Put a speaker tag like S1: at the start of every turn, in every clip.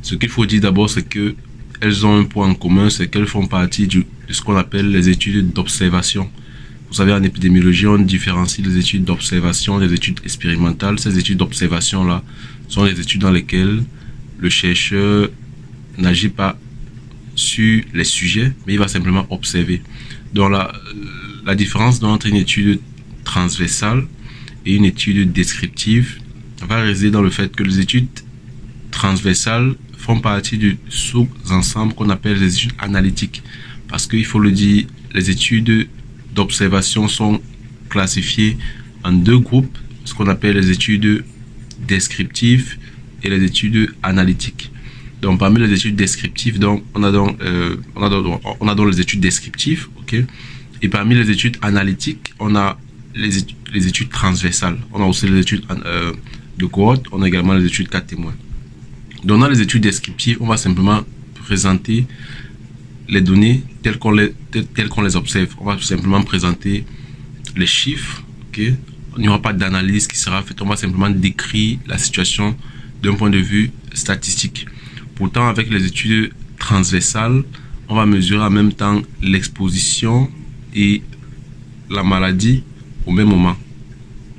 S1: Ce qu'il faut dire d'abord, c'est que elles ont un point en commun, c'est qu'elles font partie de ce qu'on appelle les études d'observation. Vous savez, en épidémiologie, on différencie les études d'observation des études expérimentales. Ces études d'observation-là sont les études dans lesquelles le chercheur n'agit pas sur les sujets, mais il va simplement observer. Donc la différence entre une étude transversale et une étude descriptive va résider dans le fait que les études transversales font partie du sous-ensemble qu'on appelle les études analytiques. Parce qu'il faut le dire, les études d'observation sont classifiées en deux groupes, ce qu'on appelle les études descriptives et les études analytiques. Donc parmi les études descriptives, donc on a donc les études descriptives, ok. Et parmi les études analytiques, on a les études transversales. On a aussi les études de cohorte, on a également les études cas témoins. Donc dans les études descriptives, on va simplement présenter les données telles qu'on les observe. On va simplement présenter les chiffres, ok. Il n'y aura pas d'analyse qui sera faite, on va simplement décrire la situation d'un point de vue statistique. Pourtant, avec les études transversales, on va mesurer en même temps l'exposition et la maladie au même moment.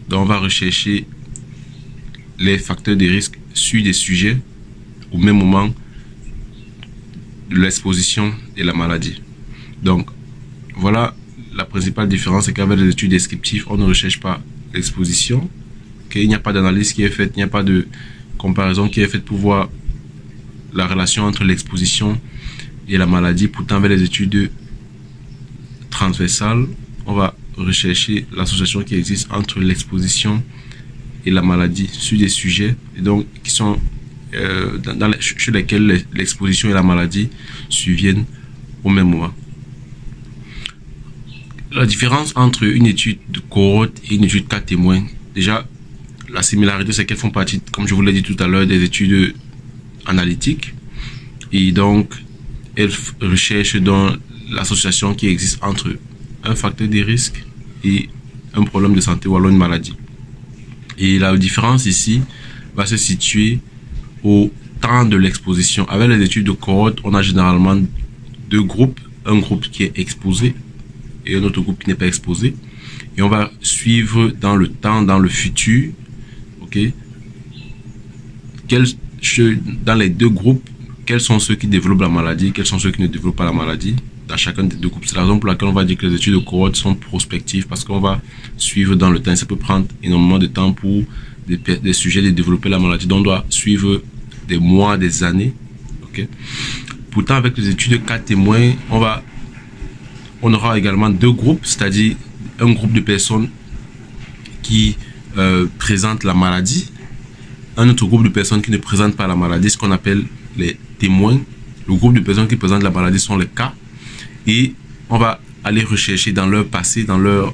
S1: Donc, on va rechercher les facteurs de risque sur des sujets au même moment de l'exposition et la maladie. Donc, voilà la principale différence, c'est qu'avec les études descriptives, on ne recherche pas l'exposition. Okay? Il n'y a pas d'analyse qui est faite, il n'y a pas de comparaison qui est faite pour voir la relation entre l'exposition et la maladie. Pourtant, avec les études transversales, on va rechercher l'association qui existe entre l'exposition et la maladie sur des sujets et donc qui sont sur lesquels l'exposition et la maladie surviennent au même moment. La différence entre une étude de cohorte et une étude cas témoin, déjà la similarité c'est qu'elles font partie, comme je vous l'ai dit tout à l'heure, des études analytiques et donc elles recherchent dans l'association qui existe entre un facteur de risque et un problème de santé ou alors une maladie. Et la différence ici va se situer au temps de l'exposition. Avec les études de cohorte, on a généralement deux groupes, un groupe qui est exposé et un autre groupe qui n'est pas exposé. Et on va suivre dans le temps, dans le futur, ok, dans les deux groupes, quels sont ceux qui développent la maladie, quels sont ceux qui ne développent pas la maladie dans chacun des deux groupes. C'est la raison pour laquelle on va dire que les études de cohorte sont prospectives parce qu'on va suivre dans le temps. Ça peut prendre énormément de temps pour des sujets de développer la maladie. Donc on doit suivre des mois, des années. Okay. Pourtant, avec les études de cas témoins, on aura également deux groupes, c'est-à-dire un groupe de personnes qui présentent la maladie, un autre groupe de personnes qui ne présentent pas la maladie, ce qu'on appelle les témoins. Le groupe de personnes qui présentent la maladie sont les cas. Et on va aller rechercher dans leur passé, dans leur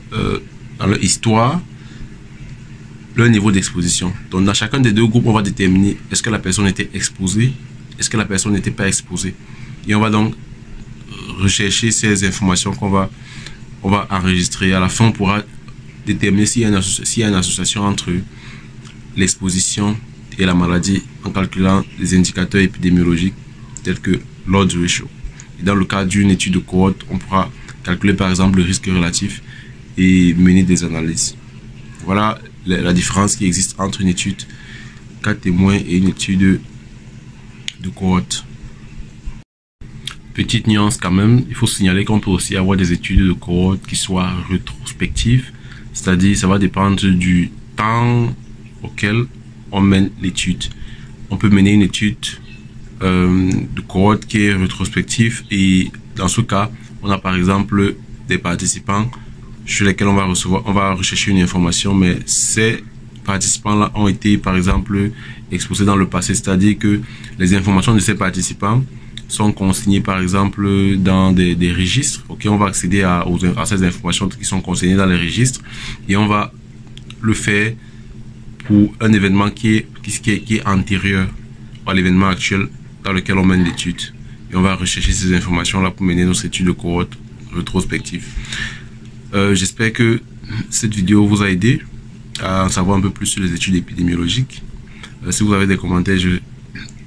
S1: histoire, leur niveau d'exposition. Donc dans chacun des deux groupes, on va déterminer est-ce que la personne était exposée, est-ce que la personne n'était pas exposée. Et on va donc rechercher ces informations qu'on va enregistrer. À la fin, on pourra déterminer s'il y a une association entre l'exposition et la maladie en calculant les indicateurs épidémiologiques tels que l'odds ratio. Et dans le cas d'une étude de cohorte, on pourra calculer par exemple le risque relatif et mener des analyses. Voilà la différence qui existe entre une étude cas témoin et une étude de cohorte. Petite nuance quand même, il faut signaler qu'on peut aussi avoir des études de cohorte qui soient rétrospectives, c'est-à-dire ça va dépendre du temps auquel on mène l'étude. On peut mener une étude de cohorte qui est rétrospective et dans ce cas, on a par exemple des participants sur lesquels on va rechercher une information, mais ces participants-là ont été par exemple exposés dans le passé, c'est-à-dire que les informations de ces participants sont consignées par exemple dans des registres. Ok, on va accéder à ces informations qui sont consignées dans les registres et on va le faire pour un événement qui est antérieur à l'événement actuel dans lequel on mène l'étude. Et on va rechercher ces informations-là pour mener nos études de cohorte rétrospectives. J'espère que cette vidéo vous a aidé à en savoir un peu plus sur les études épidémiologiques. Si vous avez des commentaires, je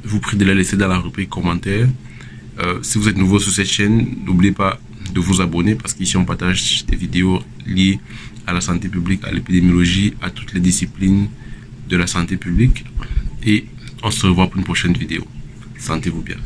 S1: vous prie de la laisser dans la rubrique commentaires. Si vous êtes nouveau sur cette chaîne, n'oubliez pas de vous abonner parce qu'ici on partage des vidéos liées à la santé publique, à l'épidémiologie, à toutes les disciplines de la santé publique. Et on se revoit pour une prochaine vidéo. Sentez-vous bien.